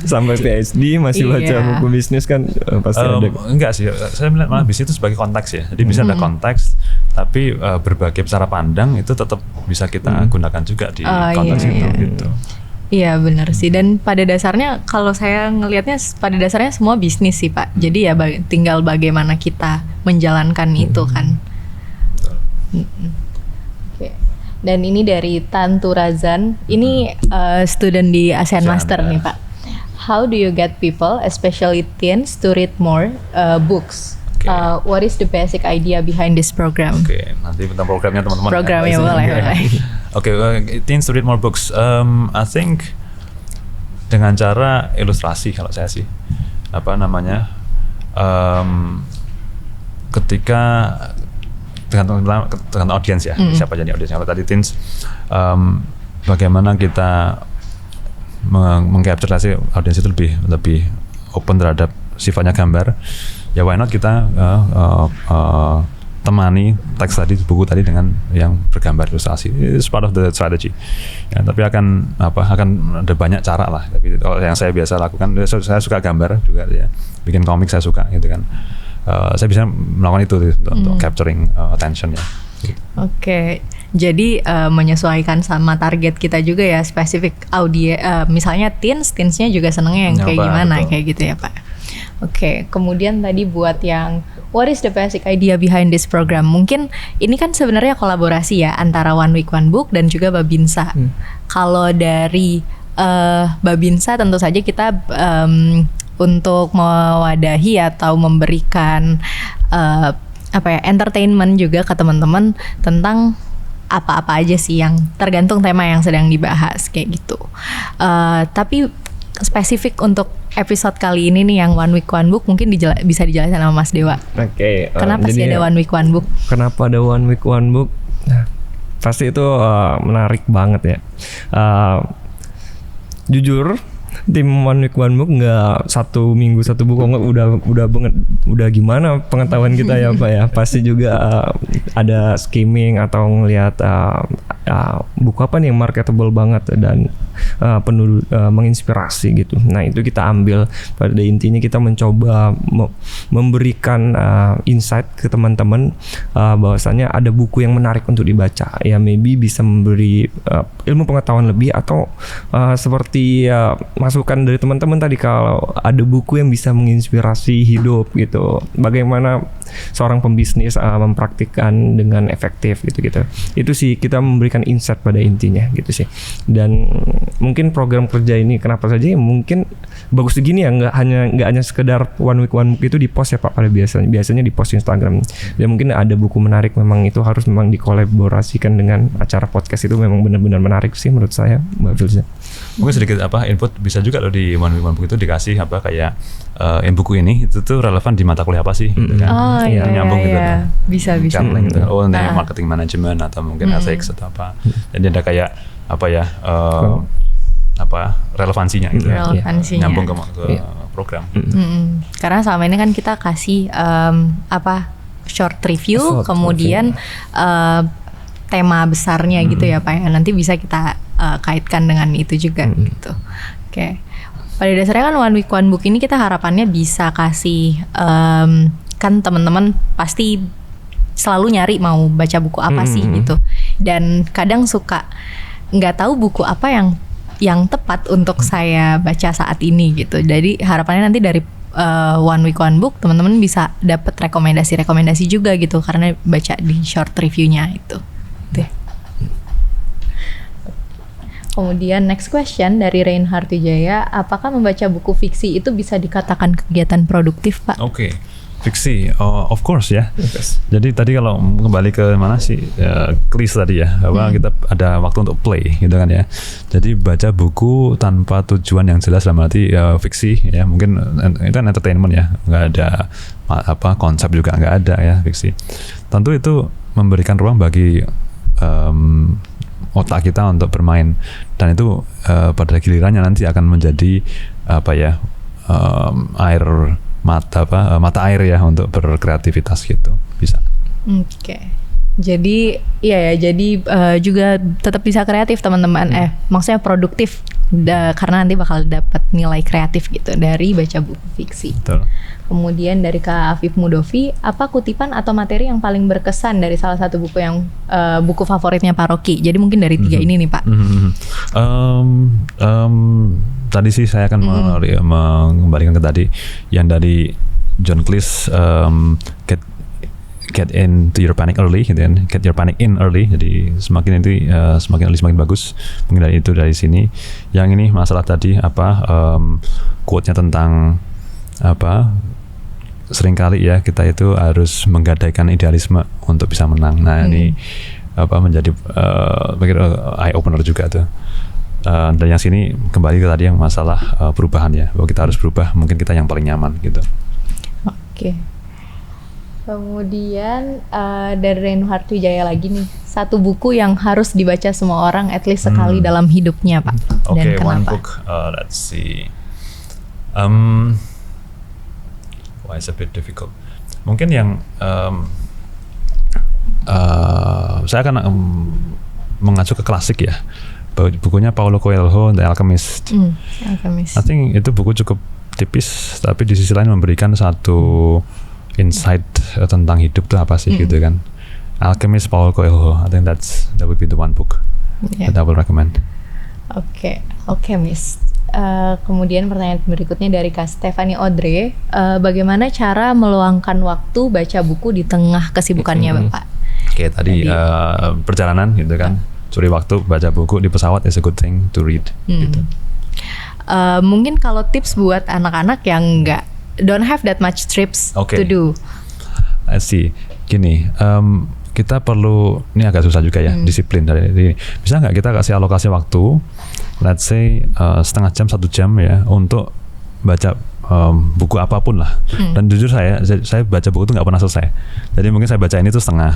Sampai PhD masih baca buku bisnis kan pasti ada. Enggak sih, saya melihat malah bisnis itu sebagai konteks ya. Jadi bisa ada konteks, tapi berbagai cara pandang itu tetap bisa kita gunakan juga di konteks itu gitu. Iya benar sih, dan pada dasarnya kalau saya ngelihatnya pada dasarnya semua bisnis sih Pak. Jadi ya tinggal bagaimana kita menjalankan itu kan. Oke. Dan ini dari Tantu Razan. Ini student di ASEAN Master nih Pak. How do you get people, especially teens, to read more books? Okay. What is the basic idea behind this program? Oke, nanti tentang programnya teman-teman. Programnya boleh. Oke, teens to read more books. I think dengan cara ilustrasi kalau saya sih. Ketika dengan audiens ya, siapa jadi audiens. Kalau tadi teens, bagaimana kita mengcapture audiens itu lebih open terhadap sifatnya gambar. Ya why not kita temani teks tadi, buku tadi dengan yang bergambar ilustrasi. It's part of the strategy. Ya, tapi akan ada banyak cara lah. Tapi kalau yang saya biasa lakukan, saya suka gambar juga ya. Bikin komik saya suka gitu kan. Saya bisa melakukan itu untuk capturing attention ya. Oke, jadi menyesuaikan sama target kita juga ya, spesifik misalnya teensnya juga senengnya yang kayak Apa, gimana, betul. kayak gitu ya Pak. Oke, kemudian tadi buat yang what is the basic idea behind this program? Mungkin ini kan sebenarnya kolaborasi ya antara One Week One Book dan juga Babinsa. Kalau dari Babinsa tentu saja kita untuk mewadahi atau memberikan entertainment juga ke teman-teman tentang apa-apa aja sih yang tergantung tema yang sedang dibahas kayak gitu. Tapi spesifik untuk episode kali ini nih yang One Week One Book mungkin bisa dijelaskan sama Mas Dewa. Oke. Kenapa sih jadi ada One Week One Book? Kenapa ada One Week One Book? Nah, pasti itu menarik banget ya. Jujur, tim One Week One Book nggak 1 minggu 1 buku, nggak udah gimana pengetahuan kita ya Pak ya. Pasti juga ada skimming atau ngelihat buku apa nih yang marketable banget dan penuh menginspirasi gitu. Nah itu kita ambil, pada intinya kita mencoba memberikan insight ke teman-teman bahwasannya ada buku yang menarik untuk dibaca ya, maybe bisa memberi ilmu pengetahuan lebih atau seperti masukan dari teman-teman tadi kalau ada buku yang bisa menginspirasi hidup gitu, bagaimana seorang pembisnis mempraktikkan dengan efektif gitu. Itu sih kita memberikan insight pada intinya gitu sih. Dan mungkin program kerja ini kenapa saja ya mungkin bagus segini ya, nggak hanya sekedar One Week One Book itu di post ya Pak, pada biasanya di post Instagram. Dan mungkin ada buku menarik, memang itu harus memang dikolaborasikan dengan acara podcast, itu memang benar-benar menarik sih menurut saya Mbak Filza. Mungkin sedikit input bisa juga loh di One Week One Book itu dikasih kayak buku ini itu tuh relevan di mata kuliah apa sih gitu kan. Oh Iya, iya, nyambung gitu iya. Bisa. Karena gitu. Marketing management atau mungkin ethics atau apa. Jadi ada kayak relevansinya gitu. Relevansinya. Nyambung ke program. Karena selama ini kan kita kasih short review, Short kemudian tema besarnya gitu ya Pak ya. Nanti bisa kita kaitkan dengan itu juga gitu. Oke. Pada dasarnya kan One Week One Book ini kita harapannya bisa kasih kan teman-teman pasti selalu nyari mau baca buku apa sih gitu. Dan kadang suka nggak tahu buku apa yang tepat untuk saya baca saat ini gitu. Jadi harapannya nanti dari One Week One Book teman-teman bisa dapat rekomendasi juga gitu karena baca di short reviewnya itu. Kemudian next question dari Reinhard Wijaya, apakah membaca buku fiksi itu bisa dikatakan kegiatan produktif Pak? Oke. Fiksi, of course ya. Jadi tadi kalau kembali ke mana sih Klis tadi ya, bahwa kita ada waktu untuk play gitu kan ya. Jadi baca buku tanpa tujuan yang jelas dalam arti fiksi ya, mungkin itu kan entertainment ya, nggak ada konsep juga nggak ada ya fiksi. Tentu itu memberikan ruang bagi otak kita untuk bermain, dan itu pada gilirannya nanti akan menjadi mata air ya untuk berkreativitas gitu, bisa. Oke. Jadi juga tetap bisa kreatif teman-teman. Maksudnya produktif karena nanti bakal dapat nilai kreatif gitu dari baca buku fiksi. Betul. Kemudian dari Kak Afif Mudovi, apa kutipan atau materi yang paling berkesan dari salah satu buku yang buku favoritnya Pak Rocky? Jadi mungkin dari 3 ini nih Pak. Tadi sih saya akan mengembalikan ke tadi yang dari John Cleese, get into your panic early gitu kan, get your panic in early. Jadi semakin early semakin bagus. Mungkin dari sini. Yang ini masalah tadi quote-nya tentang seringkali ya kita itu harus menggadaikan idealisme untuk bisa menang. Nah ini menjadi eye opener juga tuh. Dan yang sini kembali ke tadi yang masalah perubahan ya, bahwa kita harus berubah, mungkin kita yang paling nyaman gitu. Oke. Kemudian dari Reinhard Wijaya lagi nih, satu buku yang harus dibaca semua orang at least sekali dalam hidupnya Pak. Dan kenapa? One book. Let's see. It's a bit difficult. Mungkin yang saya akan mengacu ke klasik ya. Bukunya Paulo Coelho, The Alchemist. Alchemist. I think itu buku cukup tipis, tapi di sisi lain memberikan satu insight tentang hidup itu apa sih gitu kan. Alchemist Paulo Coelho. I think that would be the one book Yeah. that I will recommend. Oke, Miss. Kemudian pertanyaan berikutnya dari Kak Stephanie Audrey, bagaimana cara meluangkan waktu baca buku di tengah kesibukannya Bapak? Oke, tadi perjalanan gitu kan, curi waktu baca buku di pesawat is a good thing to read. Gitu. Mungkin kalau tips buat anak-anak yang don't have that much trips to do. I see. Gini, kita perlu, ini agak susah juga ya, disiplin dari bisa nggak kita kasih alokasi waktu, let's say setengah jam, 1 jam ya untuk baca buku apapun lah. Dan jujur saya baca buku itu nggak pernah selesai. Jadi mungkin saya baca ini tuh setengah,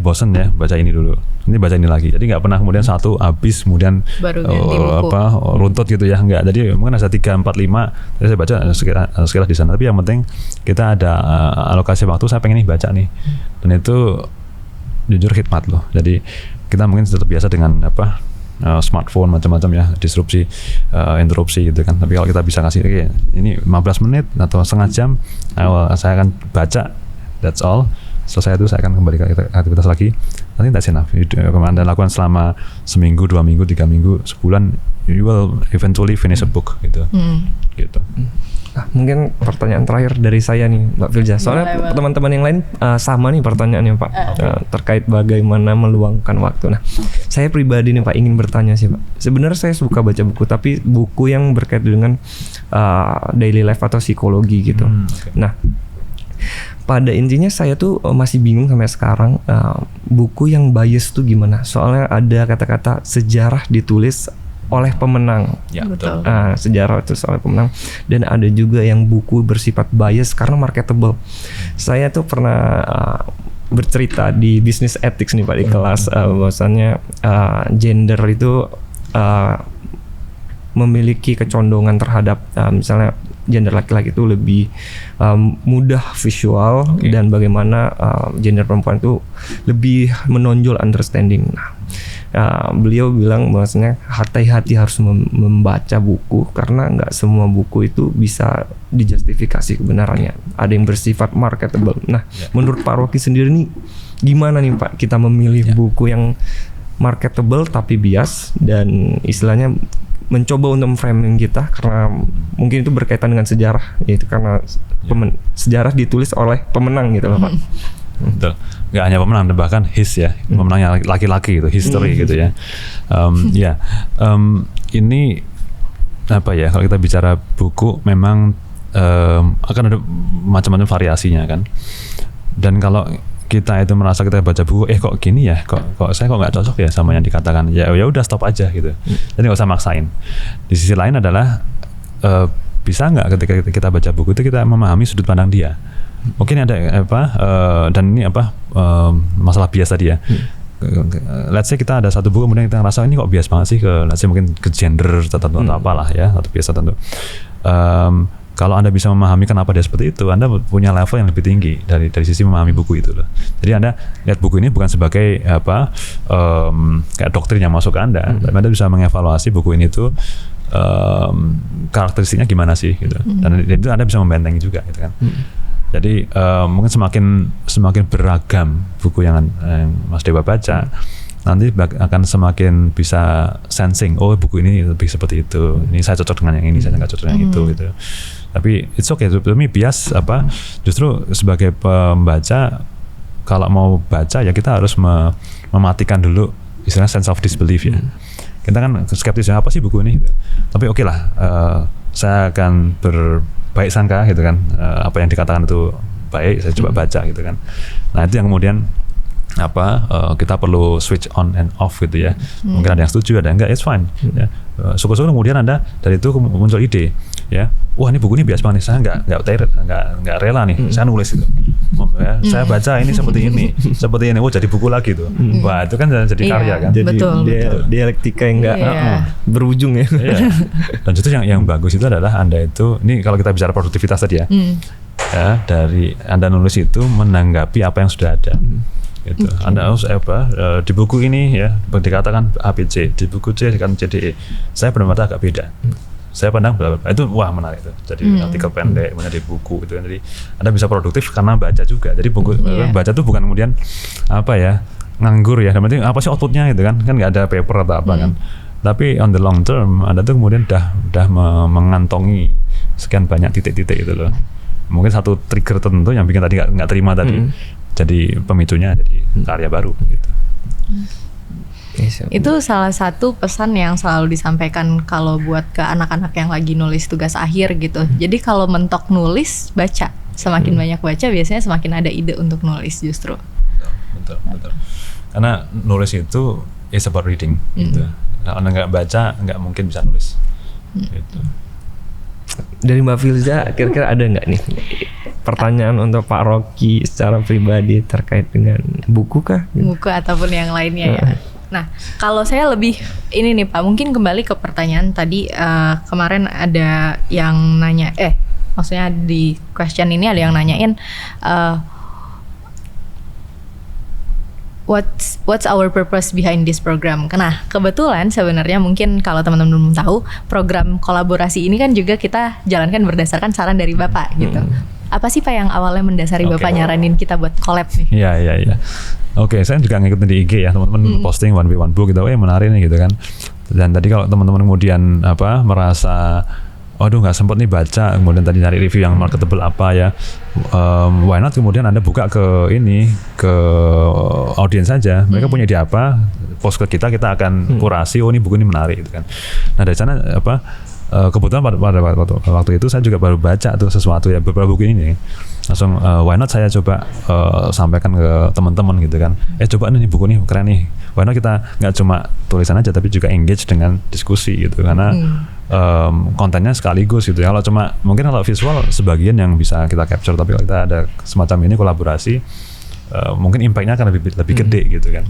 bosen ya baca ini dulu, ini baca ini lagi. Jadi nggak pernah kemudian satu habis kemudian baru ganti buku. Runtut gitu ya, nggak. Jadi mungkin ada 3, 4, 5. Jadi saya baca sekilas di sana. Tapi yang penting kita ada alokasi waktu. Saya pengen nih baca nih, dan itu jujur khidmat loh. Jadi kita mungkin tetap biasa dengan smartphone macam-macam ya, disrupsi, interupsi gitu kan. Tapi kalau kita bisa kasih ini 15 menit atau setengah jam, saya akan baca, that's all. Selesai itu saya akan kembali ke aktivitas lagi. I think that's enough. Anda lakukan selama seminggu, 2 minggu, 3 minggu, sebulan, you will eventually finish a book gitu. Gitu. Mungkin pertanyaan terakhir dari saya nih Mbak Filja. Soalnya teman-teman yang lain sama nih pertanyaannya Pak, terkait bagaimana meluangkan waktu. Nah, saya pribadi nih Pak ingin bertanya sih Pak. Sebenarnya saya suka baca buku, tapi buku yang berkaitan dengan daily life atau psikologi gitu. Nah, pada intinya saya tuh masih bingung sampai sekarang buku yang bias tuh gimana. Soalnya ada kata-kata sejarah ditulis oleh pemenang. Ya, betul. Sejarah itu oleh pemenang. Dan ada juga yang buku bersifat bias karena marketable. Saya tuh pernah bercerita di business ethics nih Pak di kelas, bahwasannya gender itu memiliki kecondongan terhadap misalnya gender laki-laki itu lebih mudah visual, dan bagaimana gender perempuan itu lebih menonjol understanding. Beliau bilang bahwasanya hati-hati harus membaca buku karena nggak semua buku itu bisa dijustifikasi kebenarannya. Ada yang bersifat marketable. Nah, menurut Pak Rocky sendiri nih gimana nih Pak kita memilih buku yang marketable tapi bias, dan istilahnya mencoba untuk memframing kita karena mungkin itu berkaitan dengan sejarah, yaitu karena sejarah ditulis oleh pemenang gitu loh Pak. Betul. Nggak hanya pemenang, bahkan pemenangnya laki-laki gitu, history gitu ya. Ini apa ya, kalau kita bicara buku memang akan ada macam-macam variasinya kan. Dan kalau kita itu merasa kita baca buku, kok gini ya, kok saya nggak cocok ya sama yang dikatakan, ya udah stop aja gitu. Jadi nggak usah maksain. Di sisi lain adalah bisa nggak ketika kita baca buku itu kita memahami sudut pandang dia. Mungkin ada dan ini masalah bias tadi ya. Let's say kita ada satu buku kemudian kita ngerasa ini kok bias banget sih ke, let's say mungkin ke gender tertentu atau apalah ya, atau bias tertentu. Kalau Anda bisa memahami kenapa dia seperti itu, Anda punya level yang lebih tinggi dari sisi memahami buku itu loh. Jadi Anda lihat buku ini bukan sebagai kayak doktrin yang masuk ke Anda, tapi Anda bisa mengevaluasi buku ini tuh karakteristiknya gimana sih gitu. Dan itu Anda bisa membentengi juga gitu kan. Jadi mungkin semakin beragam buku yang Mas Dewa baca, nanti akan semakin bisa sensing, buku ini lebih seperti itu, ini saya cocok dengan yang ini, saya nggak cocok dengan itu gitu. Tapi it's okay, tapi bias justru sebagai pembaca kalau mau baca ya kita harus mematikan dulu istilahnya sense of disbelief ya. Kita kan skeptis apa sih buku ini gitu. Tapi oke lah, saya akan berbaik sangka gitu kan, apa yang dikatakan itu baik, saya coba baca gitu kan. Nah itu yang kemudian kita perlu switch on and off gitu ya. Mungkin ada yang setuju, ada yang enggak, it's fine ya. Syukur-syukur kemudian Anda dari itu muncul ide ya, wah ini buku ini biasa banget nih, saya nggak rela nih, saya nulis itu ya, saya baca ini seperti ini jadi buku lagi tuh. Wah itu kan jadi karya kan, jadi betul. dialektika yang nggak berujung ya. Dan justru yang bagus itu adalah Anda itu, ini kalau kita bicara produktivitas tadi ya, dari Anda nulis itu menanggapi apa yang sudah ada. Gitu. Anda harus di buku ini ya dikatakan ABC, di buku C dikatakan CDE. Saya benar-benar agak beda. saya pandang bla bla bla. Itu wah menarik itu. Jadi artikel pendek, kemudian di buku itu kan. Jadi Anda bisa produktif karena baca juga. Jadi buku baca tuh bukan kemudian apa ya nganggur ya. Berarti apa sih outputnya gitu kan? Kan nggak ada paper atau apa kan. Tapi on the long term Anda tuh kemudian udah mengantongi sekian banyak titik-titik itu loh. Mungkin satu trigger tertentu yang bikin tadi nggak terima tadi. Jadi pemicunya jadi karya baru gitu. Itu salah satu pesan yang selalu disampaikan kalau buat ke anak-anak yang lagi nulis tugas akhir gitu. Jadi kalau mentok nulis, baca. Semakin banyak baca biasanya semakin ada ide untuk nulis justru. Betul. Karena nulis itu is about reading gitu. Kalau Anda nggak baca, nggak mungkin bisa nulis gitu. Dari Mbak Filza, kira-kira ada nggak nih pertanyaan untuk Pak Rocky secara pribadi terkait dengan buku kah? Buku ataupun yang lainnya ya. Nah, kalau saya lebih ini nih Pak, mungkin kembali ke pertanyaan tadi kemarin ada yang nanya, maksudnya di question ini ada yang nanyain what's our purpose behind this program? Nah, kebetulan sebenarnya mungkin kalau teman-teman belum tahu, program kolaborasi ini kan juga kita jalankan berdasarkan saran dari Bapak gitu. Apa sih Pak yang awalnya mendasari Bapak nyaranin kita buat collab nih? Iya. Oke, saya juga ngikutin di IG ya, teman-teman posting 1v1 book gitu, menarik nih gitu kan. Dan tadi kalau teman-teman kemudian merasa waduh nggak sempet nih baca, kemudian tadi nyari review yang marketable apa ya, why not kemudian Anda buka ke audiens saja, mereka punya ide apa, post ke kita akan kurasi, oh ini buku ini menarik gitu kan. Nah dari sana kebetulan pada waktu itu saya juga baru baca tuh sesuatu ya, beberapa buku ini langsung why not saya coba sampaikan ke teman-teman gitu kan, coba nih buku nih keren nih, why not kita nggak cuma tulisan aja tapi juga engage dengan diskusi gitu, karena kontennya sekaligus gitu ya. Kalau cuma mungkin kalau visual sebagian yang bisa kita capture, tapi kalau kita ada semacam ini kolaborasi, mungkin impactnya akan lebih gede gitu kan.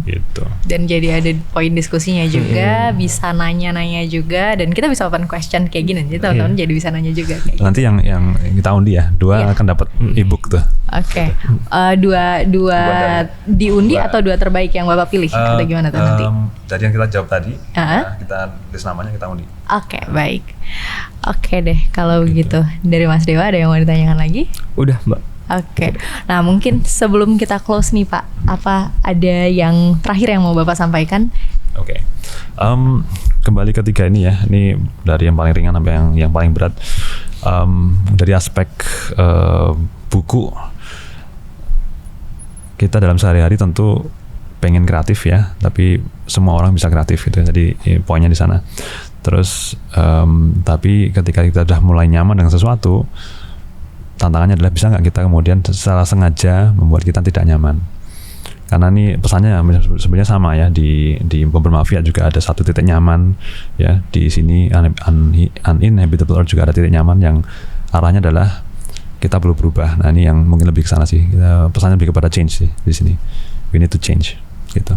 Gitu. Dan jadi ada poin diskusinya juga, bisa nanya-nanya juga, dan kita bisa open question kayak gini, jadi teman-teman jadi bisa nanya juga. Kayak nanti yang kita undi ya, 2 akan dapat ebook tuh. Oke. Dua diundi atau 2 terbaik yang Bapak pilih? Atau gimana tuh nanti? Dari yang kita jawab tadi, kita list namanya, kita undi. Oke, baik. Oke deh, kalau begitu. Dari Mas Dewa ada yang mau ditanyakan lagi? Udah Mbak. Oke. Nah mungkin sebelum kita close nih Pak, apa ada yang terakhir yang mau Bapak sampaikan? Oke. Kembali ke 3 ini ya, ini dari yang paling ringan sampai yang paling berat. Dari aspek buku, kita dalam sehari-hari tentu pengen kreatif ya, tapi semua orang bisa kreatif gitu. Jadi poinnya di sana. Terus tapi ketika kita udah mulai nyaman dengan sesuatu, tantangannya adalah bisa nggak kita kemudian secara sengaja membuat kita tidak nyaman. Karena ini pesannya sebenarnya sama ya, di Bomber Mafia juga ada satu titik nyaman ya, di sini Uninhabitable Earth juga ada titik nyaman yang arahnya adalah kita perlu berubah. Nah ini yang mungkin lebih ke sana sih, pesannya lebih kepada change sih di sini. We need to change gitu.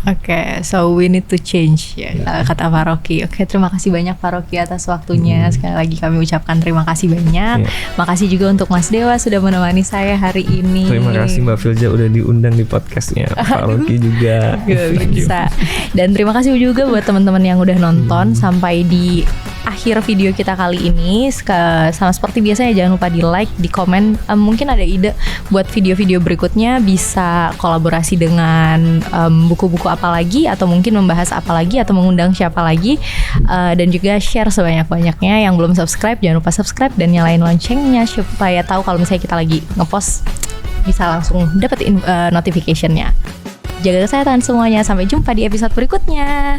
Oke, so we need to change ya, kata Pak Rocky. Oke, terima kasih banyak Pak Rocky atas waktunya. Sekali lagi kami ucapkan terima kasih banyak. Makasih juga untuk Mas Dewa sudah menemani saya hari ini. Terima kasih Mbak Filza udah diundang di podcastnya. Pak Rocky juga. Gak bisa. Dan terima kasih juga buat teman-teman yang udah nonton sampai di akhir video kita kali ini. Sama seperti biasanya, jangan lupa di like, di komen. Mungkin ada ide buat video-video berikutnya, bisa kolaborasi dengan buku-buku apa lagi, atau mungkin membahas apa lagi, atau mengundang siapa lagi, dan juga share sebanyak-banyaknya. Yang belum subscribe, jangan lupa subscribe dan nyalain loncengnya supaya tahu kalau misalnya kita lagi ngepost, bisa langsung dapetin notification-nya. Jaga kesehatan semuanya, sampai jumpa di episode berikutnya.